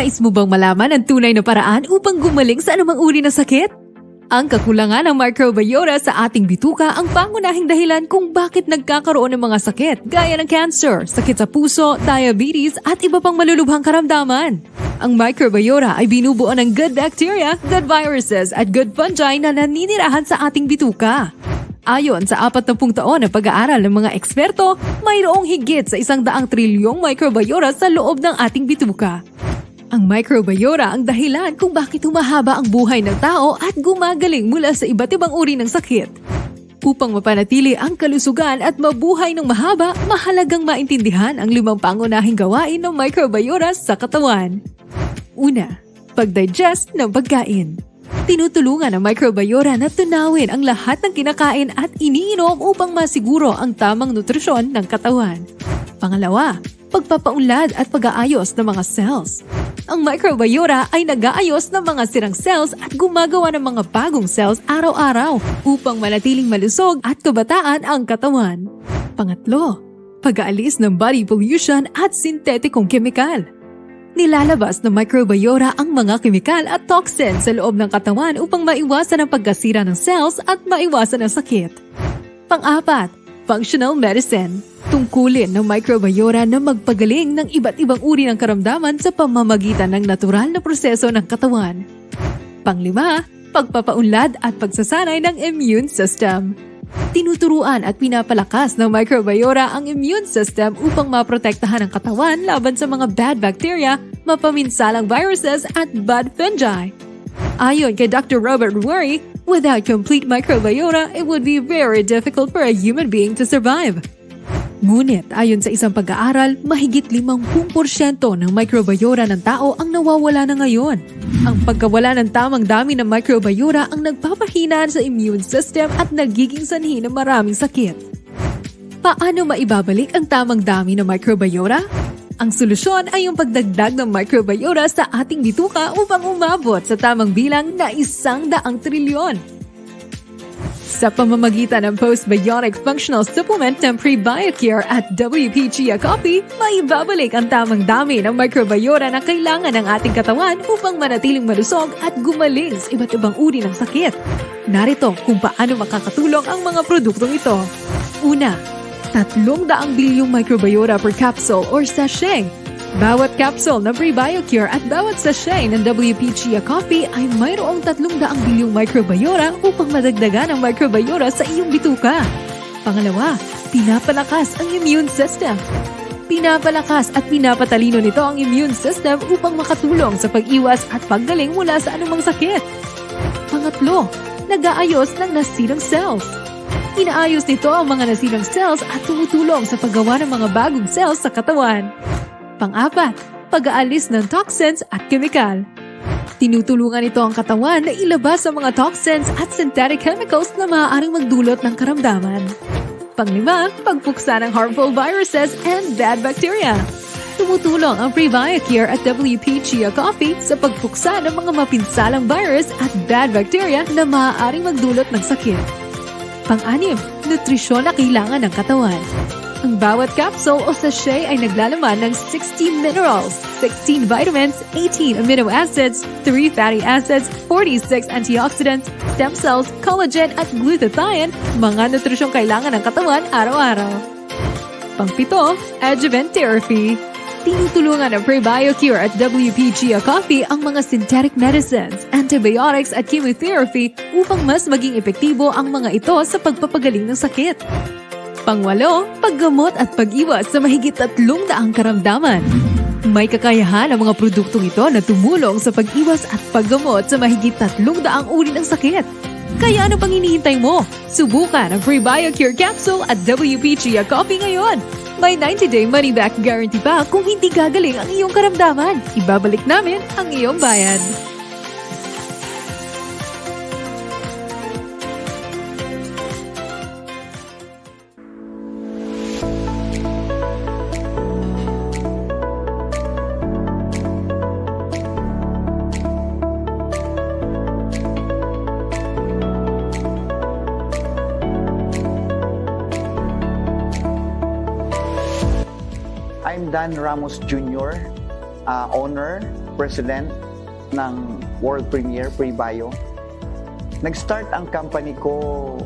Nais mo bang malaman ang tunay na paraan upang gumaling sa anumang uri ng sakit? Ang kakulangan ng microbiota sa ating bituka ang pangunahing dahilan kung bakit nagkakaroon ng mga sakit gaya ng cancer, sakit sa puso, diabetes at iba pang malulubhang karamdaman. Ang microbiota ay binubuo ng good bacteria, good viruses at good fungi na naninirahan sa ating bituka. Ayon sa 40 taon na pag-aaral ng mga eksperto, mayroong higit sa 100 trilyong microbiota sa loob ng ating bituka. Ang microbiota ang dahilan kung bakit humahaba ang buhay ng tao at gumagaling mula sa iba't ibang uri ng sakit. Upang mapanatili ang kalusugan at mabuhay ng mahaba, mahalagang maintindihan ang 5 pangunahing gawain ng microbiota sa katawan. Una, pag-digest ng pagkain. Tinutulungan ng microbiota na tunawin ang lahat ng kinakain at iniinom upang masiguro ang tamang nutrisyon ng katawan. Pangalawa, pagpapaunlad at pag-aayos ng mga cells. Ang microbiota ay nag-aayos ng mga sirang cells at gumagawa ng mga bagong cells araw-araw upang manatiling malusog at kabataan ang katawan. Pangatlo, pag-aalis ng body pollution at sintetikong kemikal. Nilalabas ng microbiota ang mga kemikal at toxin sa loob ng katawan upang maiwasan ang pagkasira ng cells at maiwasan ang sakit. Pang-apat, functional medicine. Tungkulin ng microbiota na magpagaling ng iba't ibang uri ng karamdaman sa pamamagitan ng natural na proseso ng katawan. Panglima, pagpapaunlad at pagsasanay ng immune system. Tinuturuan at pinapalakas ng microbiota ang immune system upang maprotektahan ang katawan laban sa mga bad bacteria, mapaminsalang viruses at bad fungi. Ayon kay Dr. Robert Worry, without complete microbiota, it would be very difficult for a human being to survive. Ngunit ayon sa isang pag-aaral, mahigit 50% ng microbiota ng tao ang nawawala na ngayon. Ang pagkawala ng tamang dami ng microbiota ang nagpapahina sa immune system at nagiging sanhi ng maraming sakit. Paano maibabalik ang tamang dami ng microbiota? Ang solusyon ay yung pagdagdag ng microbiota sa ating bituka upang umabot sa tamang bilang na 100 trilyon. Sa pamamagitan ng postbiotic functional supplement ng Prebiocare at WP Chia Coffee, maibabalik ang tamang dami ng microbiota na kailangan ng ating katawan upang manatiling malusog at gumaling sa iba't ibang uri ng sakit. Narito kung paano makakatulong ang mga produktong ito. Una, 300 bilyong microbiota per capsule or sachet. Bawat capsule ng Prebiocare at bawat sachet ng WP Chia Coffee ay mayroong 300 bilyong microbiota upang madagdagan ang microbiota sa iyong bituka. Pangalawa, pinapalakas ang immune system. Pinapalakas at pinapatalino nito ang immune system upang makatulong sa pag-iwas at paggaling mula sa anumang sakit. Pangatlo, nag-aayos ng nasirang cells. Inaayos nito ang mga nasirang cells at tumutulong sa paggawa ng mga bagong cells sa katawan. Pang-apat, pag-aalis ng toxins at kemikal. Tinutulungan ito ang katawan na ilabas ang mga toxins at synthetic chemicals na maaaring magdulot ng karamdaman. Pang-lima, pagpuksa ng harmful viruses and bad bacteria. Tumutulong ang Prebiocare at WP Chia Coffee sa pagpuksa ng mga mapinsalang virus at bad bacteria na maaaring magdulot ng sakit. Pang-anim, nutrisyon na kailangan ng katawan. Ang bawat capsule o sachet ay naglalaman ng 60 minerals, 16 vitamins, 18 amino acids, 3 fatty acids, 46 antioxidants, stem cells, collagen at glutathione, mga nutrisyong kailangan ng katawan araw-araw. Pang-pito, adjuvant therapy. Tinutulungan ng Prebiocare at WP Chia Coffee ang mga synthetic medicines, antibiotics at chemotherapy upang mas maging epektibo ang mga ito sa pagpapagaling ng sakit. Pangwalo, paggamot at pag-iwas sa mahigit 300 karamdaman. May kakayahan ang mga produktong ito na tumulong sa pag-iwas at paggamot sa mahigit 300 uri ng sakit. Kaya ano pang hinihintay mo? Subukan ang Prebiocare Capsule at WP Chia Coffee ngayon. May 90-day money-back guarantee pa kung hindi gagaling ang iyong karamdaman. Ibabalik namin ang iyong bayad. I'm Dan Ramos Jr., owner, president ng world premiere, Prebio. Nag-start ang company ko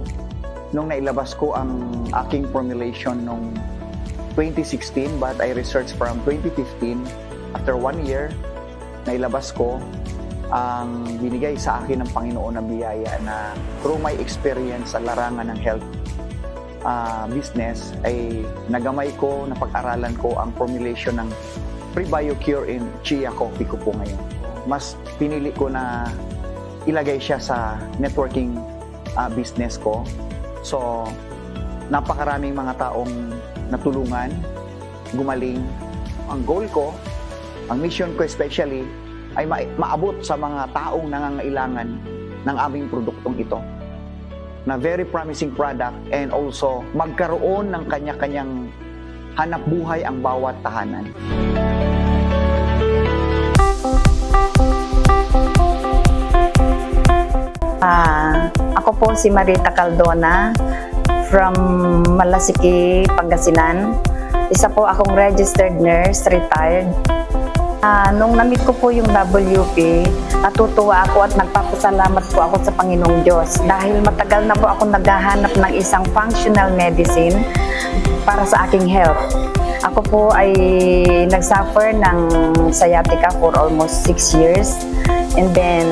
nung nailabas ko ang aking formulation nung 2016, but I researched from 2015. After 1 year, nailabas ko ang binigay sa akin ng Panginoon na biyaya na through my experience sa larangan ng health business ay nagamay ko, napag-aralan ko ang formulation ng Prebio Cure in Chia Coffee ko po ngayon. Mas pinili ko na ilagay siya sa networking business ko. So, napakaraming mga taong natulungan, gumaling. Ang goal ko, ang mission ko especially, ay maabot sa mga taong nangangailangan ng aming produktong ito na very promising product, and also magkaroon ng kanya-kanyang hanap buhay ang bawat tahanan. Ako po si Marita Caldona from Malasiki, Pangasinan. Isa po akong registered nurse, retired. Nung na-meet ko po yung WP, natutuwa ako at nagpapasalamat po ako sa Panginoong Diyos dahil matagal na po ako naghahanap ng isang functional medicine para sa aking health. Ako po ay nagsuffer ng sciatica for almost 6 years, and then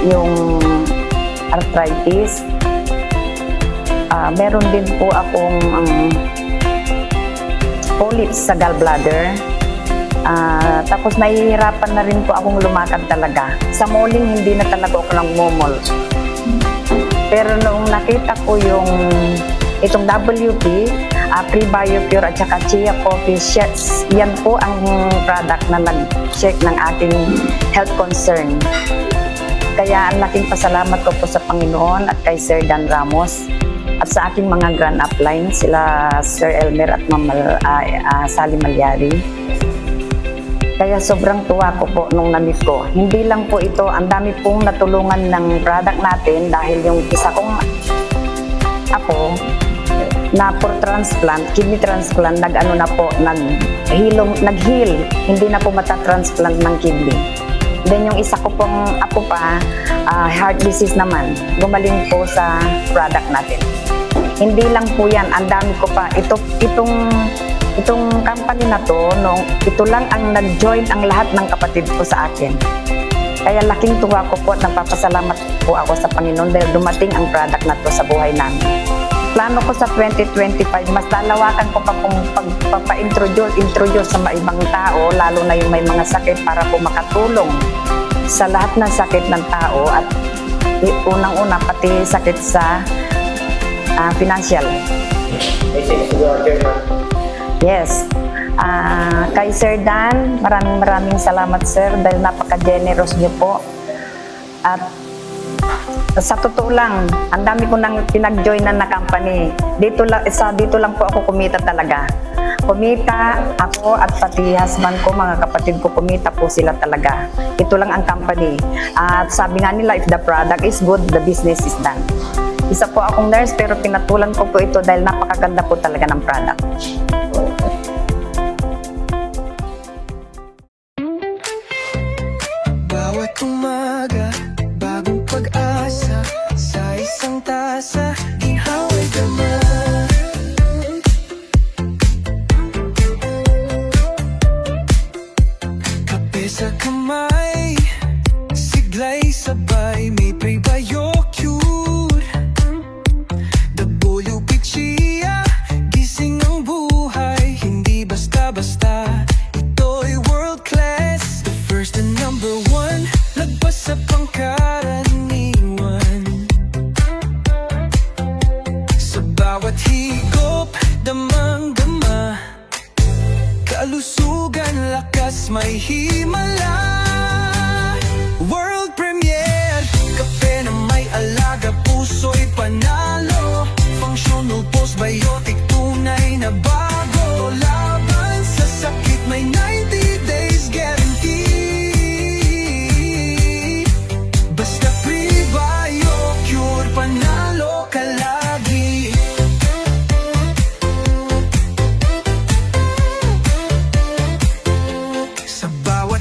yung arthritis. Meron din po akong polyps sa gallbladder. Tapos nahihirapan na rin po akong lumakad talaga. Sa morning, hindi na talaga ako nagmumol. Pero noong nakita ko itong WP, Prebio Cure at saka Chia Coffee, yan po ang product na nag-check ng aking health concern. Kaya ang laking pasalamat ko po sa Panginoon at kay Sir Dan Ramos at sa aking mga grand upline, sila Sir Elmer at Sally Malyari. Kaya sobrang tuwa ko po nung na-meet ko. Hindi lang po ito, ang dami pong natulungan ng product natin dahil yung isa kong apo na for transplant, kidney transplant, nag-heal, hindi na po matatransplant ng kidney. Then yung isa ko pong apo pa, heart disease naman, gumaling po sa product natin. Hindi lang po yan, ang dami ko pa. Itong company na to, ito lang ang nag-join ang lahat ng kapatid ko sa akin. Kaya laking tuwa ko po at nagpapasalamat po ako sa Panginoon dahil dumating ang product na to sa buhay namin. Plano ko sa 2025, mas lalawakan ko pa kung pagpapa-introduce sa ibang tao, lalo na yung may mga sakit para po makatulong sa lahat ng sakit ng tao at unang-una pati sakit sa financial. Yes. Kay Sir Dan, maraming salamat sir dahil napaka-generous niyo po. At sa totoo lang, ang dami ko nang pinag-joinan na company. Dito lang po ako kumita talaga. Kumita ako at pati husband ko, mga kapatid ko, kumita po sila talaga. Ito lang ang company. At sabi nga nila, if the product is good, the business is done. Isa po akong nurse pero pinatulan ko po ito dahil napakaganda po talaga ng product. Bawat umaga, bagong pag-asa, sa isang tasa, ginhaway gama. Kape sa kamay, siglay sabay, may Prebio Cure. WP Chia, gising ang buhay, hindi basta-basta. Ito'y world class, the first and number one, lagpas sa pangkaraniwan. Sa bawat higop, damang-dama, kalusugan, lakas, may himala. World premiere, kape na may alaga, puso'y panalo. Functional postbiotic, tunay na bago. Laban sa sakit, may 90 days guarantee. Basta Prebio Cure, panalo ka lagi. Sa bawat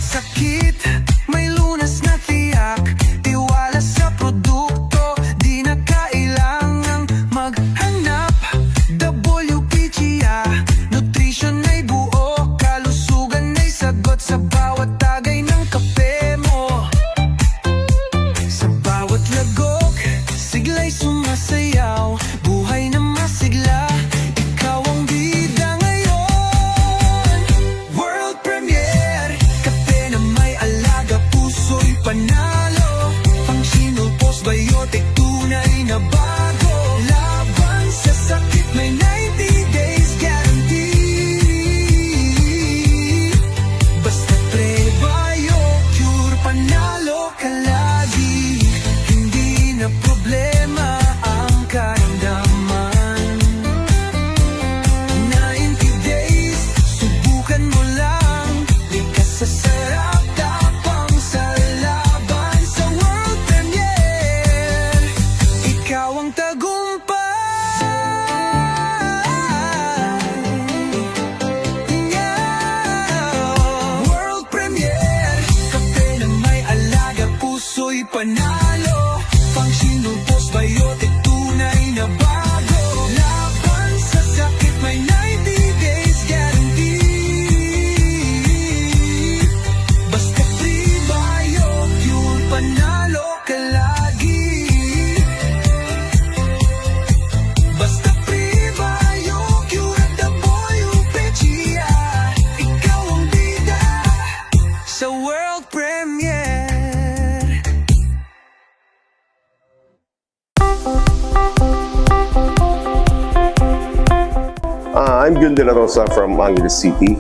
Alvin De La Rosa from Angeles City.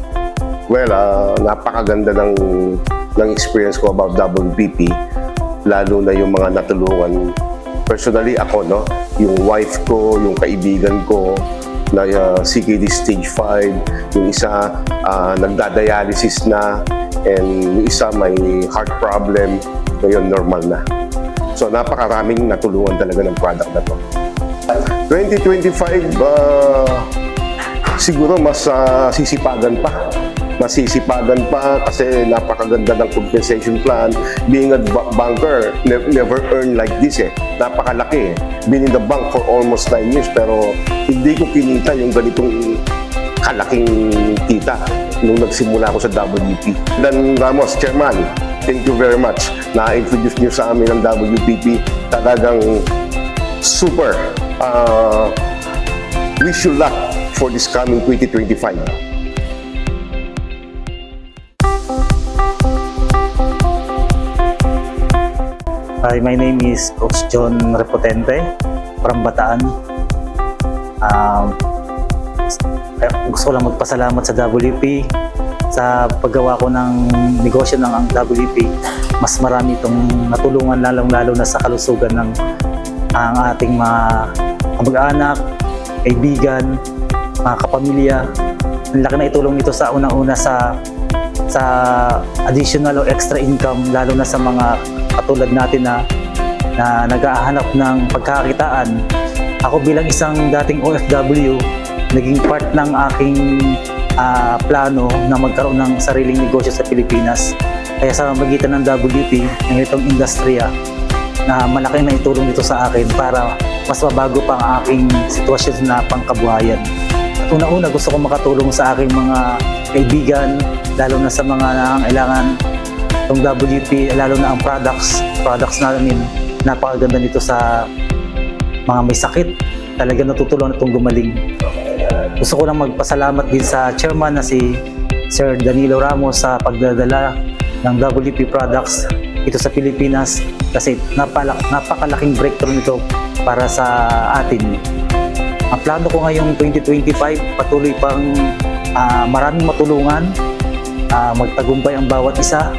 Well, napakaganda ng experience ko about WPP, lalo na yung mga natulungan. Personally ako, no, yung wife ko, yung kaibigan ko na CKD stage 5, yung isa nagdadialysis na, and yung isa may heart problem, ngayon normal na. So napakaraming natulungan talaga ng product na to. 2025, siguro mas sisipagan pa. Masisipagan pa kasi napakaganda ng compensation plan. Being a banker, never earned like this eh. Napakalaki eh. Been in the bank for almost 9 years pero hindi ko kinita yung ganitong kalaking kita nung nagsimula ako sa WP. Dan Ramos, Chairman, thank you very much. Na-introduce niyo sa amin ang WPP. Talagang super. Wish you luck for this coming 2025. Hi, my name is Coach John Repotente from Bataan. Gusto ko lang magpasalamat sa WP sa paggawa ko ng negosyo ng ang WP. Mas marami itong natulungan lalong-lalo na sa kalusugan ng ang ating mga kamag-anak, kaibigan, mga kapamilya. Ang laki na itulong nito sa unang-una sa additional o extra income lalo na sa mga katulad natin na nag-ahanap ng pagkakakitaan. Ako bilang isang dating OFW, naging part ng aking plano na magkaroon ng sariling negosyo sa Pilipinas. Kaya sa magitan ng WP, ng itong industriya, na malaki na itulong nito sa akin para mas mabago pa ang aking sitwasyon na pangkabuhayan. At una-una gusto ko makatulong sa aking mga kaibigan, lalo na sa mga nangangailangan itong WP, lalo na ang products namin. Napakaganda nito sa mga may sakit. Talaga natutulungan itong gumaling. Gusto ko lang magpasalamat din sa chairman na si Sir Danilo Ramos sa pagdadala ng WP products ito sa Pilipinas kasi napakalaking breakthrough nito para sa atin. Ang plano ko ngayong 2025, patuloy pang maraming matulungan, magtagumpay ang bawat isa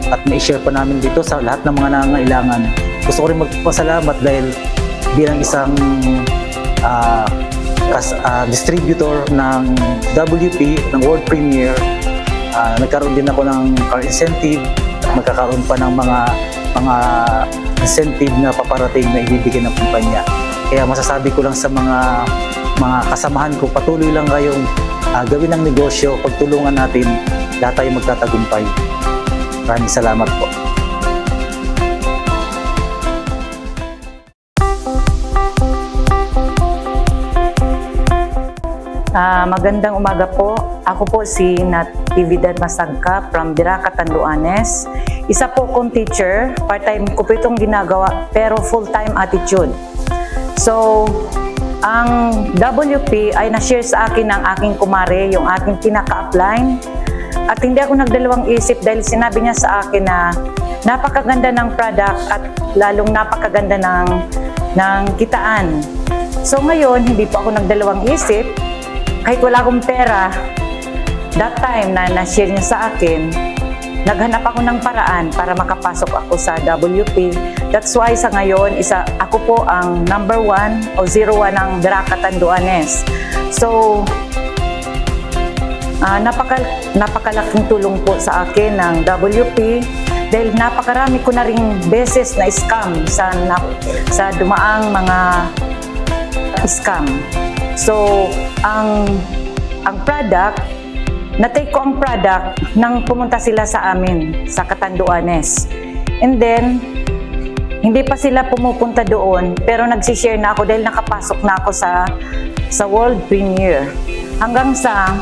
at ma-share pa namin dito sa lahat ng mga nangangailangan. Gusto ko rin magpasalamat dahil bilang isang distributor ng WP, ng World Premiere, nagkaroon din ako ng car incentive at magkakaroon pa ng mga incentive na paparating na ibibigay ng kumpanya. Kaya masasabi ko lang sa mga kasamahan ko, patuloy lang kayong gawin ng negosyo, pagtulungan natin, lahat tayo magtatagumpay. Maraming salamat po. Magandang umaga po. Ako po si Natividad Masagka from Diraca, Tanduanes. Isa po kong teacher, part-time ko po itong ginagawa, pero full-time attitude. So, ang WP ay na-share sa akin ng aking kumare, yung aking pinaka-upline. At hindi ako nagdalawang isip dahil sinabi niya sa akin na napakaganda ng product at lalong napakaganda ng kitaan. So ngayon, hindi po ako nagdalawang isip. Kahit wala akong pera, that time na na-share niya sa akin, naghanap ako ng paraan para makapasok ako sa WP. That's why sa ngayon, ako po ang number 1 o 01 ng Diraca, Tanduanes. So, napakalaking tulong po sa akin ng WP dahil napakarami ko na ring beses na scam sa dumaang mga scam. So, ang product, na-take ko ang product nang pumunta sila sa amin, sa Catanduanes. And then, hindi pa sila pumupunta doon, pero nagsishare na ako dahil nakapasok na ako sa World Premiere. Hanggang sa,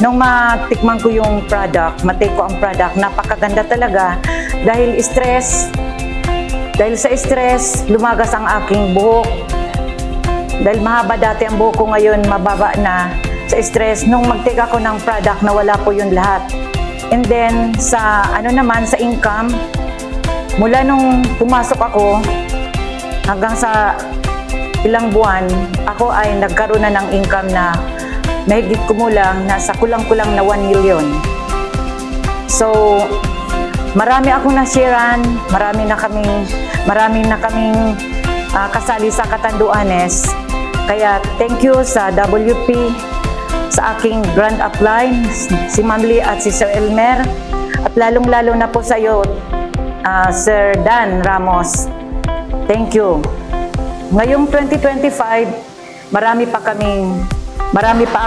nung matikman ko yung product, matake ko ang product, napakaganda talaga dahil sa stress, lumagas ang aking buhok. Dahil mahaba dati ang buhok ko, ngayon mababa na sa stress. Nung mag-take ako ng product, nawala po yun lahat. And then, sa income, mula nung pumasok ako, hanggang sa ilang buwan, ako ay nagkaroon na ng income na mahigit kumulang nasa kulang-kulang na 1 million. So, marami akong nasharean, marami na kaming kasali sa Catanduanes. Kaya thank you sa WP, sa aking grand upline, si Ma'am Lee at si Sir Elmer, at lalong-lalo na po sa iyo, Sir Dan Ramos. Thank you. Ngayong 2025, marami pa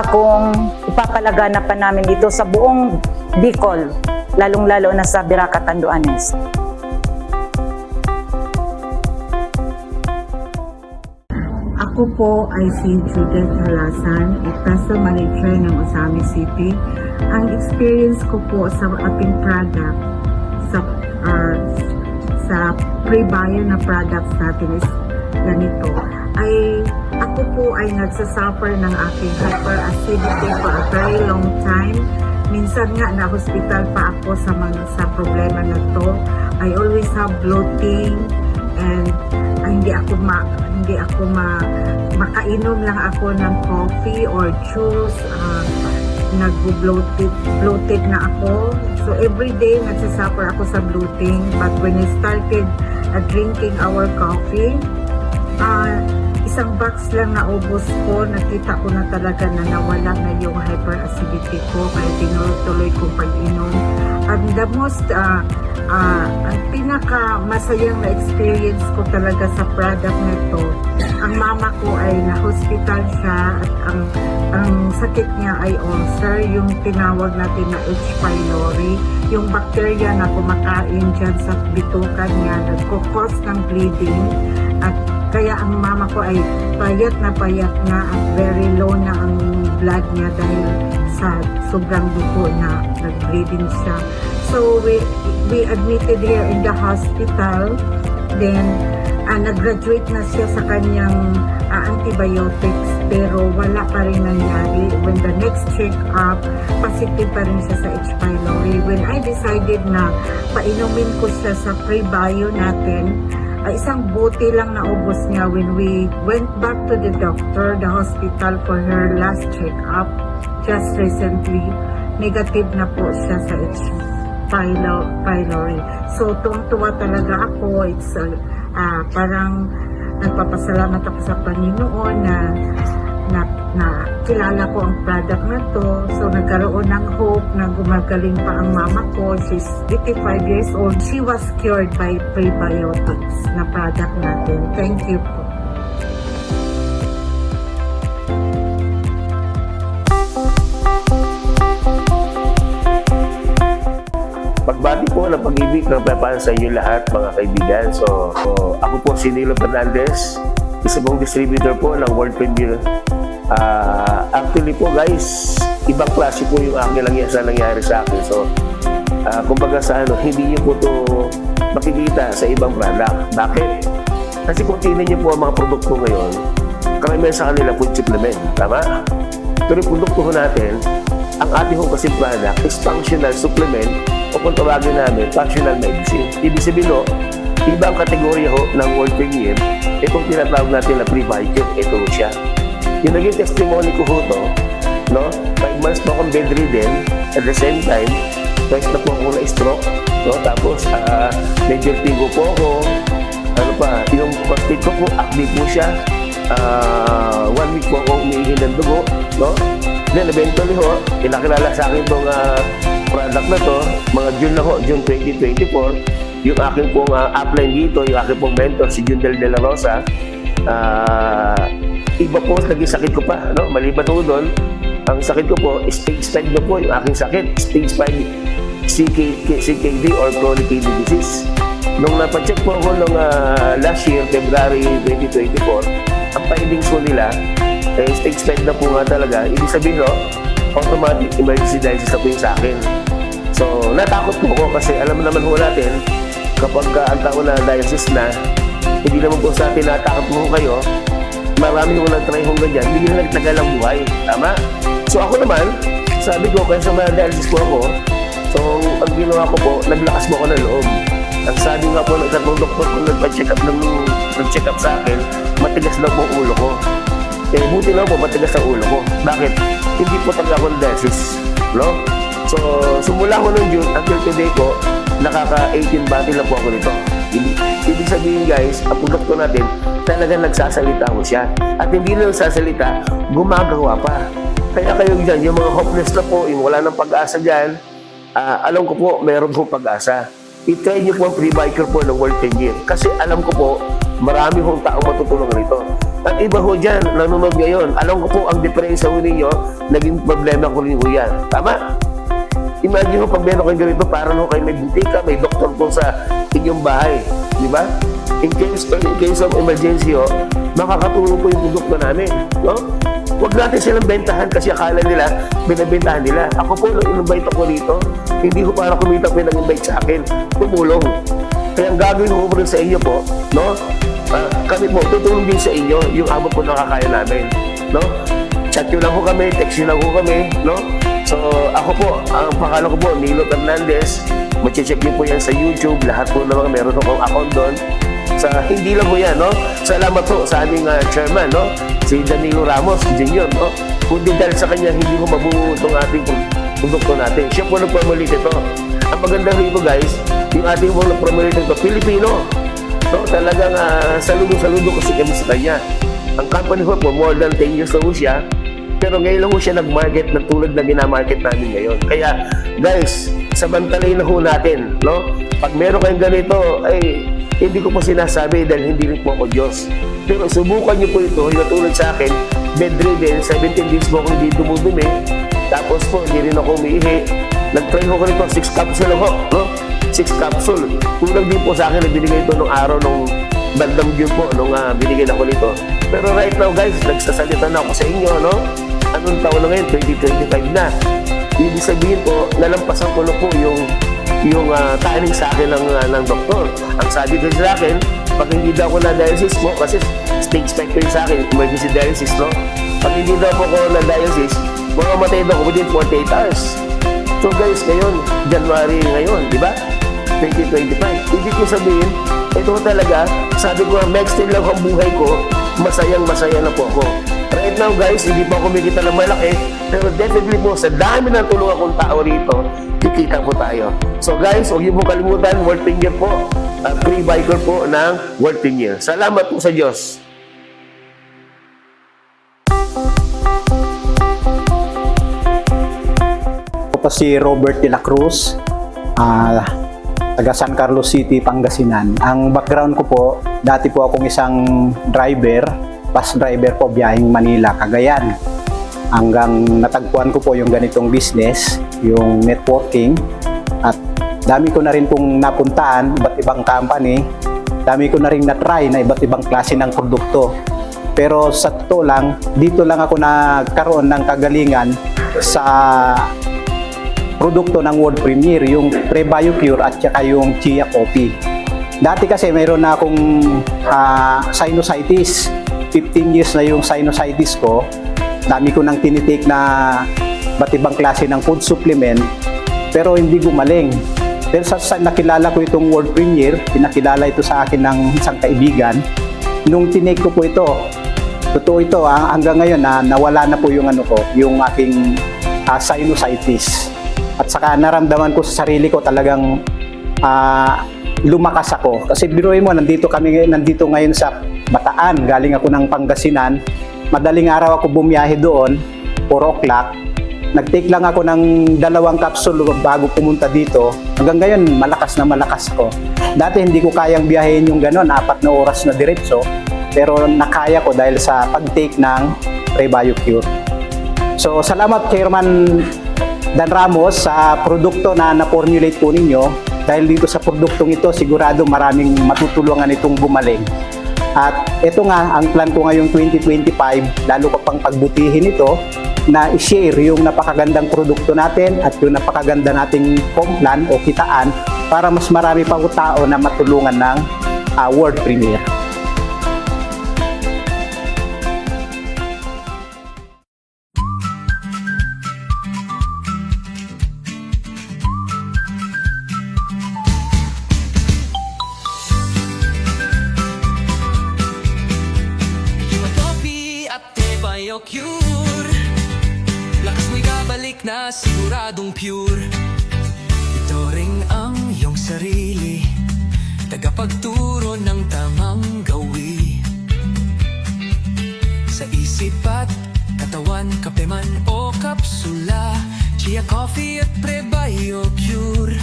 akong ipapalaganapan namin dito sa buong Bicol, lalong-lalo na sa Bira, Catanduanes. Ako po ay si Judith Halasan, Special Manager ng Osami City. Ang experience ko po sa ating product, sa pre-bio na products natin is ganito. Ako po ay nagsasuffer ng aking hyperacidity for a very long time. Minsan nga na-hospital pa ako sa problema na to. I always have bloating and hindi ako makainom lang ako ng coffee or juice. Bloated na ako. So every day nagsasuffer ako sa bloating. But when I started drinking our coffee, isang box lang na ubos ko, nakita ko na talaga na nawala na yung hyperacidity ko, kaya tinuloy kong pag-inom. And the most, ang pinaka masayang na experience ko talaga sa product na ito, ang mama ko ay na-hospital siya at ang sakit niya ay ulcer, yung tinawag natin na H. pylori, yung bacteria na kumakain dyan sa bitukan niya, nagkukos ng bleeding, at kaya ang mama ko ay payat na at very low na ang blood niya dahil sa sobrang dugo na nag-bleeding siya. So we admitted here in the hospital. Then nag-graduate na siya sa kanyang antibiotics, pero wala pa rin nangyari. When the next check-up, positive pa rin siya sa H. pylori. When I decided na painumin ko siya sa pre-bio natin, isang bote lang na ubos niya. When we went back to the doctor, the hospital, for her last check-up just recently, negative na po siya sa H. pylori. So tuwang-tuwa talaga ako. It's parang nagpapasalamat ako sa Panginoon na kilala ko ang product na to. So nagkaroon ng hope na gumagaling pa ang mama ko. She's 85 years old. She was cured by prebiotics na product natin. Thank you po. Pagbati po ng pag-ibig ng pagpapaan sa inyo lahat, mga kaibigan. So ako po si Nilo Fernandez, isa pong distributor po ng World Premier. Actually po guys, ibang klase po yung aking nangyari sa akin. So kumbaga sa hindi niyo po to makikita sa ibang product. Bakit? Kasi kung tingnan niyo po ang mga produkto ngayon, karamihan sa kanila food supplement, tama? Pero yung produkto natin, ang ating hong kasing product is functional supplement, o kung tawagin namin, functional medicine. Ibig sabihin ho, ibang kategorya ho ng World Premier, itong tinatawag natin na pre-biotic, ito siya. Yung naging testimony ko ho to, no? 5 months po akong bedridden, at the same time, twice na po ako na-stroke, no? Tapos, medyo tigo po ako, yung prostate ko po, active po siya, 1 week po ako umiingin ng dugo, no? Then eventually ho, pinakilala sa akin itong product na to, mga June na ho, June 2024, yung aking pong upline dito, yung aking pong mentor, si Jundel De La Rosa, iba po naging sakit ko pa, no? Maliban po doon, ang sakit ko po, stage 5 na po yung aking sakit, stage 5 CKD or chronic kidney disease. Nung napacheck po ako nung last year, February 2024, ang findings ko nila, stage 5 na po nga talaga. Ibig sabihin, no, automatic emergency dialysis na po yung sa akin. So, natakot po ako kasi alam naman po natin, kapag ang tao na dialysis na, hindi naman po sa atin natakot po kayo, marami kong nag-try kong ganyan, hindi na nagtagal ang buhay. Tama? So, ako naman, sabi ko, kaya sa mga dialysis po ako, so, ang ginawa ko po, naglakas mo ako ng loob. Ang sabi nga po ng isang doktor kung nagpa-check up sa akin, matigas daw po ulo ko. Eh, buti lang po, matigas ang ulo ko. Bakit? Hindi po talaga ako dialysis, no? So, sumula ko noong June until today po, nakaka-18 bottle na po ako nito. Ibig sabihin guys, ang produkto natin, talagang nagsasalita ko siya. At hindi lang nagsasalita, gumagawa pa. Kaya kayo dyan, yung mga hopeless na po, yung wala ng pag-asa dyan, alam ko po, meron po pag-asa. I-try nyo po ang pre-biker po ng World Premier. Kasi alam ko po, marami hong taong matutulungan nito. At iba ho dyan, nanonood ngayon, alam ko po ang diferensya ho ninyo, naging problema ko rin ho yan. Tama? Imagine ho, pag meron kayong ganito, parang ho kayo may butika, may doktor po sa inyong bahay. Di ba? In case of emergency ho, makakatulong po yung produkto namin. No? Huwag natin silang bentahan kasi akala nila, binabentahan nila. Ako po, nung in-invite ako dito, hindi ko para kumita po yung nag-invite sa akin. Tumulong. Kaya ang gagawin ko po rin sa inyo po, no? Kami po, tutulong din sa inyo yung abot po nakakaya namin. No? Chat nyo lang po kami, text nyo lang po kami. No? So, ako po, ang pangalan ko po, Nilo Fernandez. Mache-check nyo po yan sa YouTube. Lahat po naman meron akong account doon. Sa hindi lang po yan, no? Salamat po sa aming chairman, no? Si Danilo Ramos Jr., no? Kundi dahil sa kanya, hindi ko mabuo itong ating produkto natin. Siya po nag-promote ito. Ang maganda rito, guys, yung ating po nag-promote ito, Pilipino. No? Talagang saludo kasi kami sa kanya. Ang company ko po, more than 10 years na po siya. Pero ngayon lang po siya nag-market na tulad na ginamarket namin ngayon. Kaya, guys, sabantalay na ho natin, no? Pag meron kayong ganito, ay hindi ko po sinasabi dahil hindi rin po ako Diyos. Pero subukan niyo po ito, yung tulad sa akin, bedridden, 17 days po akong hindi dumudumi. Tapos po, hindi rin ako umiihi. Nag-try ko nito, 6 capsule ako, no? 6 capsule. Tulang din po sa akin na binigay ito nung araw nung bandang June po, nung binigyan ako nito. Pero right now guys, nagsasalita na ako sa inyo, no? Anong taon na ngayon? 2025 na. Ibig sabihin po, nalampasan ko na po yung taning sa akin ng doktor. Ang sabi ko sa akin, pag hindi daw ako na-dialysis po, kasi stage 5 ko sa akin, emergency dialysis, no? Pag hindi daw po ako na-dialysis, mamamatay daw ako within 48 hours. So guys, ngayon, January ngayon, di ba? 2025. Ibig ko sabihin, ito talaga, sabi ko, ma-extend lang ang buhay ko, masayang-masaya na po ako. Right now guys, hindi pa ako kumikita ng malaki, pero definitely po, sa dami ng tulungan kong tao rito, kikita po tayo. So guys, huwag niyo po kalimutan, World Premier po, pre-biker po ng World Premier. Salamat po sa Diyos. Ako po si Robert de la Cruz, taga San Carlos City, Pangasinan. Ang background ko po, dati po akong isang driver, bus driver po, biyaheng Manila, Cagayan. Hanggang natagpuan ko po yung ganitong business, yung networking. At dami ko na rin pong napuntaan, iba't ibang company. Dami ko na rin na-try na iba't ibang klase ng produkto. Pero sa totoo lang, dito lang ako nagkaroon ng kagalingan sa produkto ng World Premier, yung Pre-BioCure at saka yung Chia Coffee. Dati kasi mayroon na akong sinusitis. 15 years na yung sinusitis ko. Dami ko nang tinitake na iba't ibang klase ng food supplement, pero hindi gumaling. Pero sa nakilala ko itong World Premier, pinakilala ito sa akin ng isang kaibigan. Nung tinake ko po ito, totoo ito, hanggang ngayon nawala na po yung yung aking sinusitis. At saka naramdaman ko sa sarili ko talagang lumakas ako. Kasi biruin mo, nandito ngayon sa Bataan, galing ako ng Pangasinan. Madaling araw ako bumiyahe doon, 4 o'clock. Nag-take lang ako ng 2 capsule bago pumunta dito. Hanggang ngayon, malakas na malakas ko. Dati hindi ko kayang biyahin yung gano'n, 4 na oras na diretso. Pero nakaya ko dahil sa pag-take ng Pre-BioCure. So, salamat Chairman Dan Ramos sa produkto na na-formulate po ninyo. Dahil dito sa produktong ito, sigurado maraming matutulungan itong gumaling. At ito nga, ang plan ko ngayong 2025, lalo ko pang pagbutihin ito, na i-share yung napakagandang produkto natin at yung napakaganda nating plan o kitaan para mas marami pang tao na matulungan ng World Premier. siguradong pure. Ito ring ang iyong sarili, tagapagturo ng tamang gawi. Sa isip at katawan, kape man o kapsula, Chia Coffee at Prebio Cure.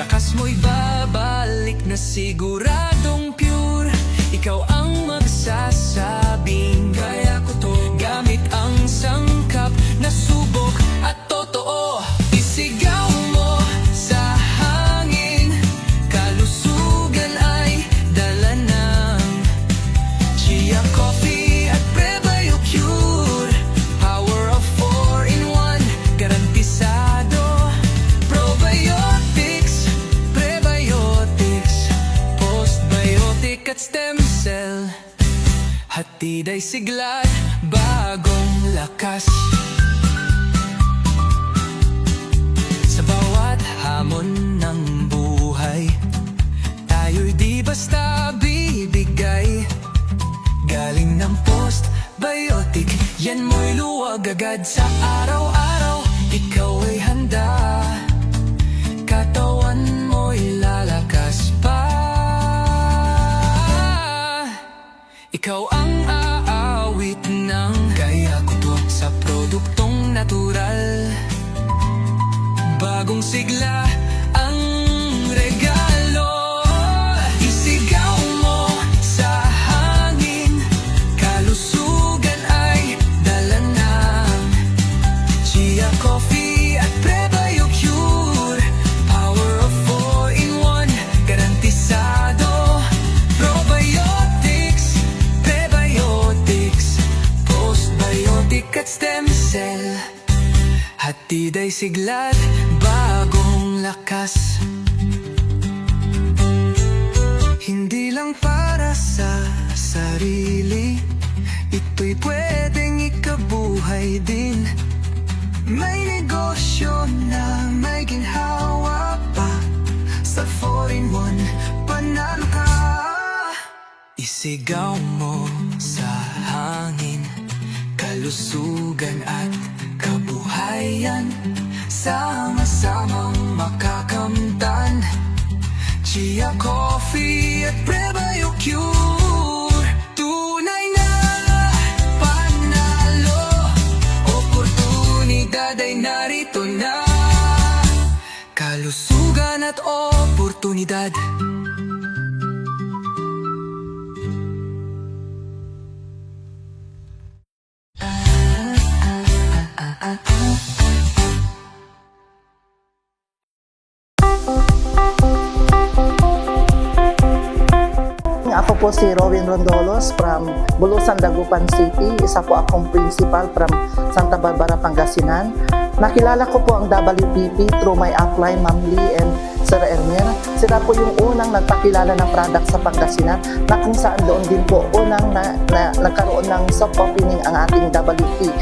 Lakas mo'y babalik na siguradong pure. Ikaw ang magsasabing kaya ko to, gamit ang sangkap na subok at totoo. Isigaw mo sa hangin, kalusugan ay dala ng Chia Coffee at Prebio Cure. Power of 4-in-1, garantisado. Probiotics, prebiotics, postbiotic at stem cell. Hatid ay siglat, bagong lakas. Sa bawat hamon ng buhay, tayo'y di basta bibigay. Galing ng postbiotic, yan mo'y luwag agad sa araw-araw. Ikaw ay handa, katawan mo'y lalakas pa. Ikaw ang aawit ng kaya ko to, sa produktong natural. Bagong sigla ang regalo. Isigaw mo sa hangin, kalusugan ay dala ng Chia Coffee at Prebio Cure. Power of 4-in-1, garantisado. Probiotics, prebiotics, postbiotic at stem cell. Hatid ay siglat, bagong lakas. Hindi lang para sa sarili, ito'y pwedeng ikabuhay din. May negosyo na may ginhawa pa, sa 4-in-1 panalo ka. Isigaw mo sa hangin, kalusugan at kabuhayan, sama-samang makakamtan. Chia Coffee at Prebio Cure. Tunay na panalo, oportunidad ay narito na. Kalusugan at oportunidad. Ako po si Rowin Rondolos from Bulusan, Dagupan City. Isa po akong principal from Santa Barbara, Pangasinan. Nakilala ko po ang WPP through my upline, Ma'am Lee and Sir Elmer. Sila po yung unang nagpakilala ng product sa Pangasinan na kung saan doon din po unang nagkaroon ng soft opening ang ating WP.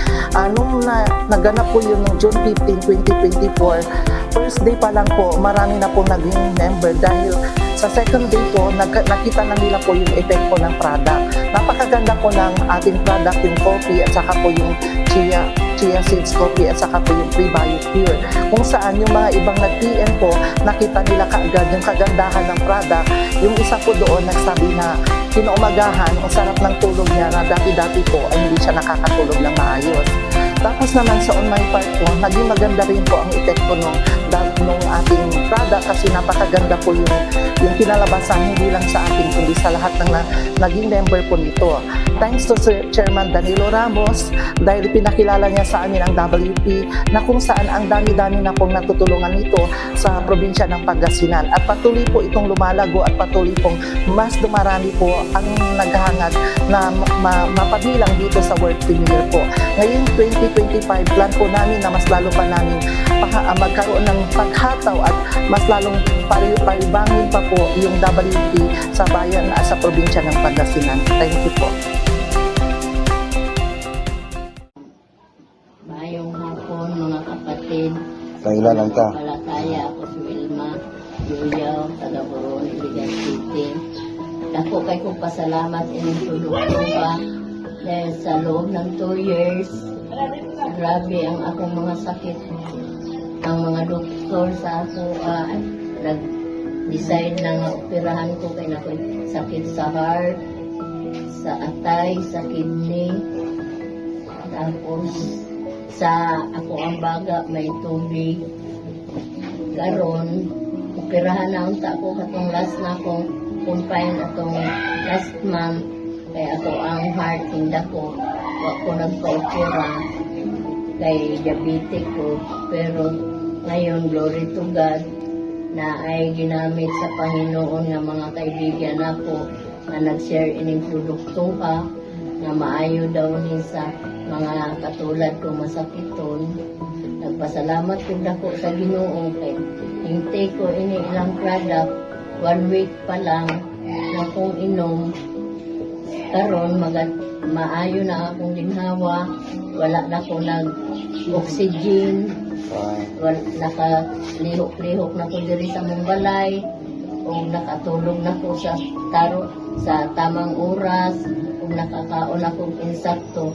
Nung naganap po yun noong June 15, 2024, first day pa lang po, marami na po naging member dahil sa second day po, nakita na nila po yung effect po ng product. Napakaganda po ng ating product, yung coffee at saka po yung chia seeds coffee at saka po yung Prebio Cure. Kung saan yung mga ibang nag-PM po, nakita nila kaagad yung kagandahan ng product. Yung isa po doon nagsabi na kinaumagahan, ang sarap ng tulog niya na dati-dati po ay hindi siya nakakatulog ng maayos. Tapos naman sa on my part po, naging maganda rin po ang epekto nung ating product kasi napakaganda po yung kinalabasan hindi lang sa atin kundi sa lahat ng naging member po nito. Thanks to Sir Chairman Danilo Ramos dahil pinakilala niya sa amin ang WP na kung saan ang dami-dami na pong natutulungan nito sa probinsya ng Pangasinan. At patuloy po itong lumalago at patuloy pong mas dumarami po ang naghahangad na mapabilang dito sa world premiere po. Ngayong 2025, plan po namin na mas lalo pa namin magkaroon ng paghataw at mas lalong paribangin pa po yung WP sa bayan at sa probinsya ng Pangasinan. Thank you po. Mayong hapon mga kapatid. Kailan ka? Palataya ako si Wilma Yuyaw, taga Boron, Iligan City. Dako kay kong pasalamat inyong produkto ba dahil sa loob ng 2 years grabe ang akong mga sakit. Ang mga doktor sa ako, nag-decide na nga operahan ko kaya na sakit sa heart, sa atay, sa kidney. Tapos, sa ako ang baga, may tubig. Karon, operahan na unta ko katong last na akong confine atong last month. Kaya ako ang heart, hindi ko. Wa ko nagpa-opera kay diabetic ko. Pero ngayon, glory to God, na ay ginamit sa Panginoon nga mga kaibigan ako na nag-share ining produkto ka na maayo daw ni sa mga katulad ko masakiton. Nagpasalamat ko dako sa Ginoo kay hintay ko ini ilang product 1 week pa lang na kong inom. Karon maayo na akong ginhawa, wala na ko nag-oxygen, nakalihok-lihok na ko diri sa mong balay, o nakatulog na ko sa tamang oras, o nakakaon akong insakto.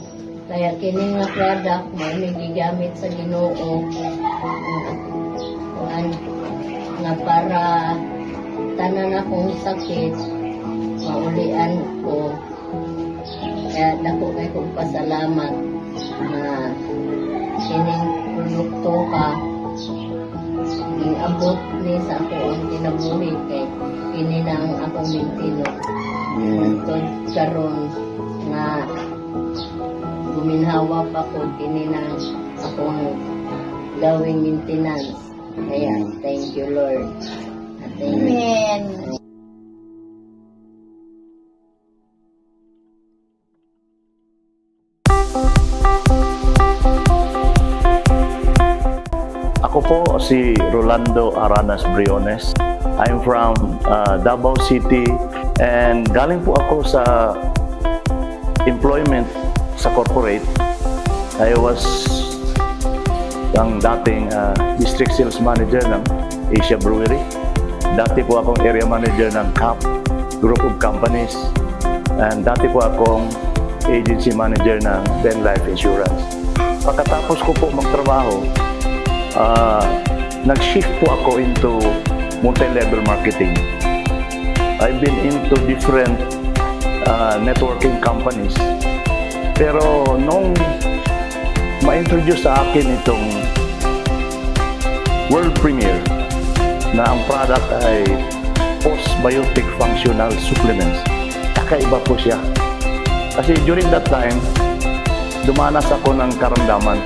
Kaya kini nga product mo gigamit sa Ginoo nga para tanan akong sakit maulian ko. Kaya dako kay kong pasalamat na kining produkto ka iabot ni sa ako ang kinabuhi kay kini na ang akong bintino. Tod karon nga guminhawa pa ko kini na akong gawing maintenance. Kaya thank you Lord. Amen. Ako po si Rolando Aranas Briones. I'm from Davao City and galing po ako sa employment sa corporate. I was ang dating district sales manager ng Asia Brewery. Dati po akong area manager ng CAP, Group of Companies. And dati po akong agency manager ng Ben Life Insurance. Pagkatapos ko po magtrabaho, nag-shift po ako into multi-level marketing. I've been into different networking companies. Pero nung ma-introduce sa akin itong world premiere na ang product ay postbiotic functional supplements, kakaiba po siya. Kasi during that time, dumanas ako ng karamdaman.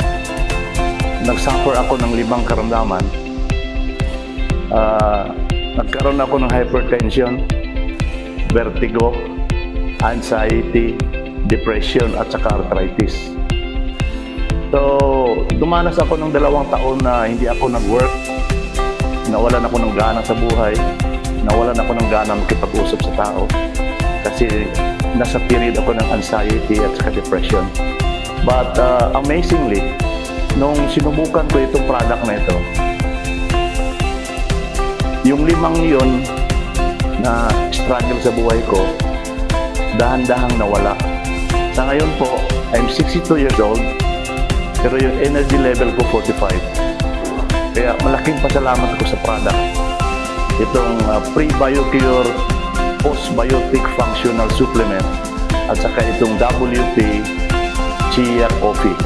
Nag-suffer ako ng 5 karamdaman. Nagkaroon ako ng hypertension, vertigo, anxiety, depression at saka arthritis. So, dumanas ako ng 2 taon na hindi ako nag-work. Nawalan ako ng gana sa buhay. Nawalan ako ng gana makipag-usap sa tao. Kasi nasa period ako ng anxiety at saka depression. But amazingly, nung sinubukan ko itong product na ito, yung 5 yun na struggle sa buhay ko, dahan-dahang nawala. Sa ngayon po, I'm 62 years old, pero yung energy level ko 45. Kaya malaking pasalamat ko sa product. Itong Pre-BioCure Postbiotic Functional Supplement at saka itong WP Chia Coffee.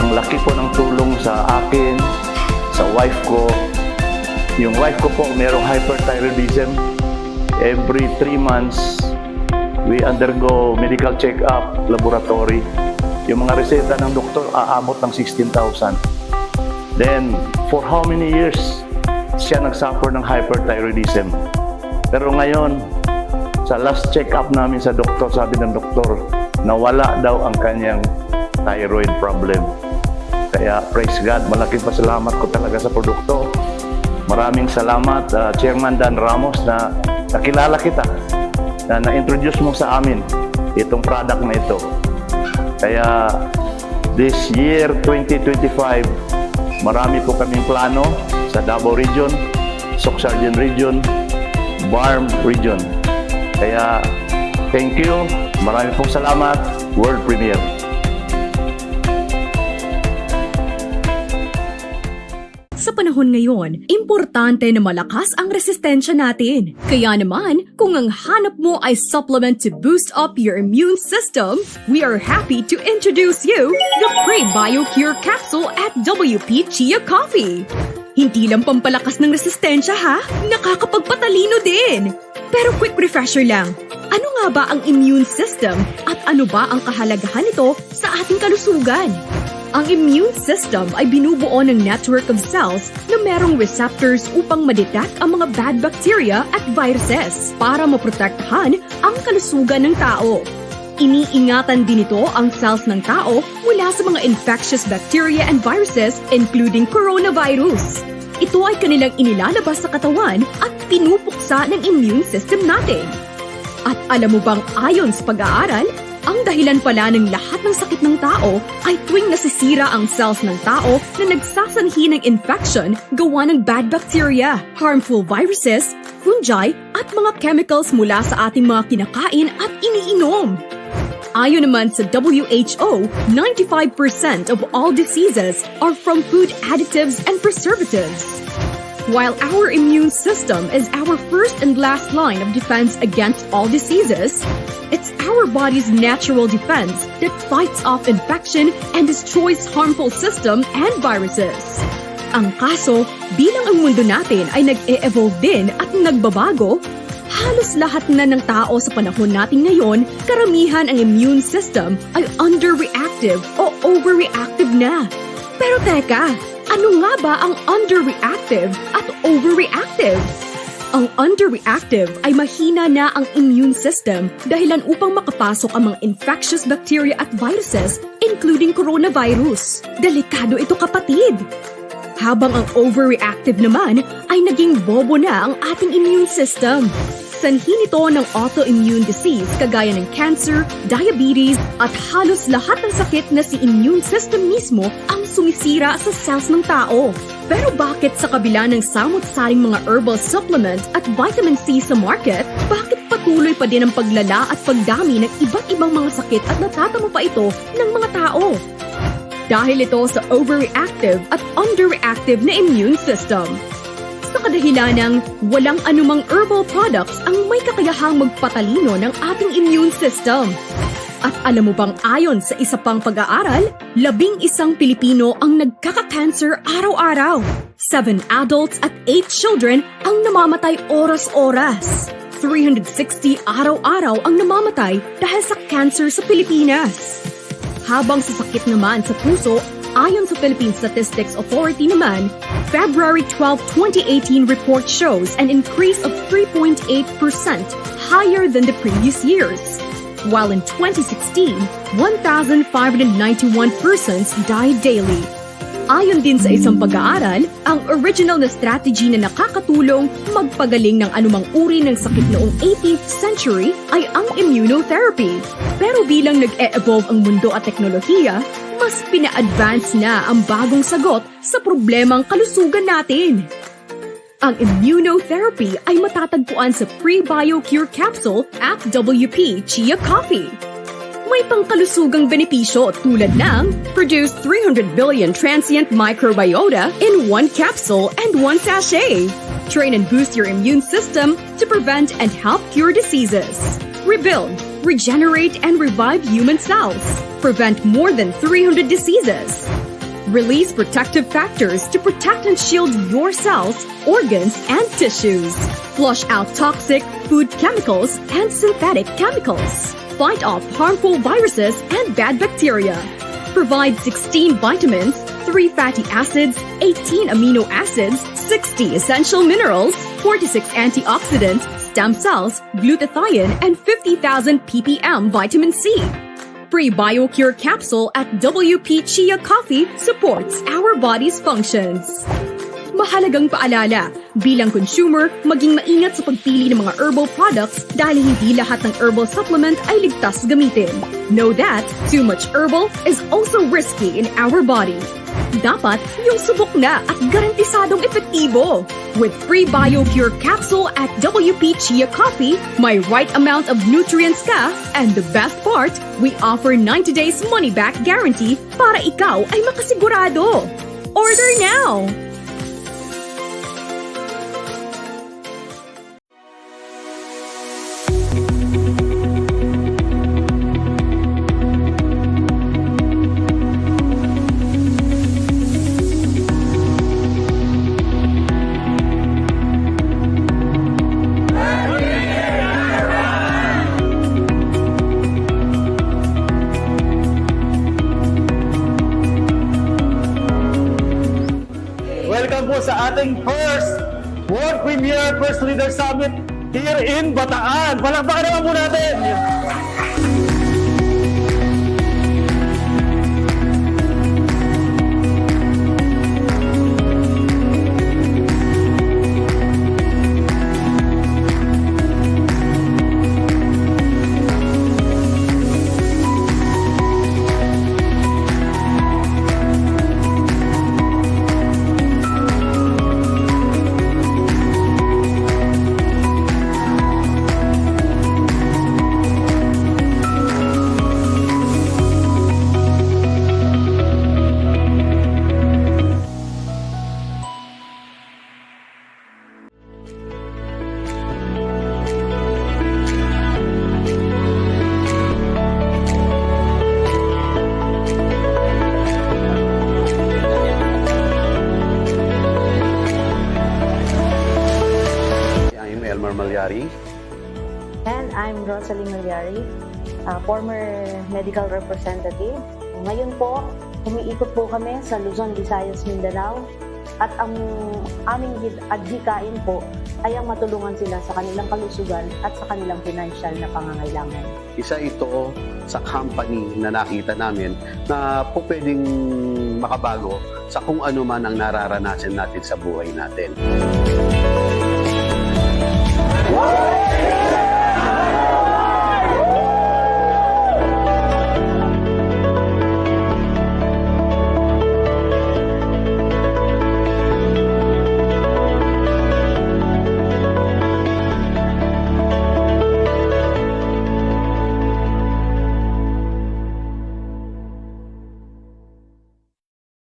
Ang laki po ng tulong sa akin, sa wife ko. Yung wife ko po mayroong hyperthyroidism. Every 3 months, we undergo medical check-up, laboratory. Yung mga reseta ng doktor aabot ng 16,000. Then, for how many years siya nagsuffer ng hyperthyroidism? Pero ngayon, sa last check-up namin sa doktor, sabi ng doktor, nawala daw ang kanyang thyroid problem. Kaya praise God, malaking pasalamat ko talaga sa produkto. Maraming salamat, Chairman Dan Ramos, na nakilala kita, na na-introduce mo sa amin itong product na ito. Kaya this year 2025, marami po kaming plano sa Davao Region, Socsargen Region, Barm Region. Kaya thank you, marami pong salamat, world premiere. Sa panahon ngayon, importante na malakas ang resistensya natin. Kaya naman, kung ang hanap mo ay supplement to boost up your immune system, we are happy to introduce you the Pre-BioCure Capsule at WP Chia Coffee. Hindi lang pampalakas ng resistensya ha, nakakapagpatalino din. Pero quick refresher lang, ano nga ba ang immune system at ano ba ang kahalagahan nito sa ating kalusugan? Ang immune system ay binubuo ng network of cells na merong receptors upang madetect ang mga bad bacteria at viruses para maprotektahan ang kalusugan ng tao. Iniingatan din ito ang cells ng tao mula sa mga infectious bacteria and viruses including coronavirus. Ito ay kanilang inilalabas sa katawan at pinupuksa ng immune system natin. At alam mo bang ayon sa pag-aaral, ang dahilan pala ng lahat ng sakit ng tao ay tuwing nasisira ang cells ng tao na nagsasanhi ng infection gawa ng bad bacteria, harmful viruses, fungi at mga chemicals mula sa ating mga kinakain at iniinom. Ayon naman sa WHO, 95% of all diseases are from food additives and preservatives. While our immune system is our first and last line of defense against all diseases, it's our body's natural defense that fights off infection and destroys harmful systems and viruses. Ang kaso, bilang ang mundo natin ay nag-e-evolve din at nagbabago, halos lahat na ng tao sa panahon natin ngayon, karamihan ang immune system ay underreactive o overreactive na. Pero teka, ano nga ba ang underreactive at overreactive? Ang underreactive ay mahina na ang immune system dahilan upang makapasok ang mga infectious bacteria at viruses including coronavirus. Delikado ito kapatid! Habang ang overreactive naman ay naging bobo na ang ating immune system. Sanhi nito ng autoimmune disease kagaya ng cancer, diabetes at halos lahat ng sakit na si immune system mismo ang sumisira sa cells ng tao. Pero bakit sa kabila ng samot-saring mga herbal supplement at vitamin C sa market, bakit patuloy pa din ang paglala at pagdami ng iba't ibang mga sakit at natatamo pa ito ng mga tao? Dahil ito sa overreactive at underreactive na immune system. Sa kadahilan ng walang anumang herbal products ang may kakayahang magpatalino ng ating immune system. At alam mo bang ayon sa isa pang pag-aaral, 11 Pilipino ang nagkaka-cancer araw-araw. 7 adults at 8 children ang namamatay oras-oras. 360 araw-araw ang namamatay dahil sa cancer sa Pilipinas. Habang sa sakit naman sa puso, ayon sa Philippine Statistics Authority naman, February 12, 2018 report shows an increase of 3.8% higher than the previous years. While in 2016, 1,591 persons died daily. Ayon din sa isang pag-aaral, ang original na strategy na nakakatulong magpagaling ng anumang uri ng sakit noong 18th century ay ang immunotherapy. Pero bilang nag-e-evolve ang mundo at teknolohiya, mas pina-advance na ang bagong sagot sa problemang kalusugan natin. Ang immunotherapy ay matatagpuan sa Pre-BioCure Capsule at WP Chia Coffee. May pangkalusugang benepisyo tulad ng produce 300 billion transient microbiota in 1 capsule and 1 sachet. Train and boost your immune system to prevent and help cure diseases. Rebuild, regenerate, and revive human cells. Prevent more than 300 diseases. Release protective factors to protect and shield your cells, organs, and tissues. Flush out toxic food chemicals and synthetic chemicals. Fight off harmful viruses and bad bacteria. Provide 16 vitamins, 3 fatty acids, 18 amino acids, 60 essential minerals, 46 antioxidants, stem cells, glutathione, and 50,000 ppm vitamin C. Pre-BioCure Capsule at WP Chia Coffee supports our body's functions. Mahalagang paalala, bilang consumer, maging maingat sa pagpili ng mga herbal products dahil hindi lahat ng herbal supplement ay ligtas gamitin. Know that too much herbal is also risky in our body. Dapat yung subok na at garantisadong epektibo. With Pre-BioCure Capsule at WP Chia Coffee, may right amount of nutrients ka, and the best part, we offer 90 days money-back guarantee para ikaw ay makasigurado. Order now! sa ating first World Premier First Leader Summit here in Bataan. Palakpakan naman po natin! I'm Elmer Malyari. And I'm Rosalie Malyari, former medical representative. Ngayon po, umiikot po kami sa Luzon, Visayas, Mindanao. At ang aming adhikain po ay ang matulungan sila sa kanilang kalusugan at sa kanilang financial na pangangailangan. Isa ito sa company na nakita namin na po pwedeng makabago sa kung ano man ang nararanasan natin sa buhay natin.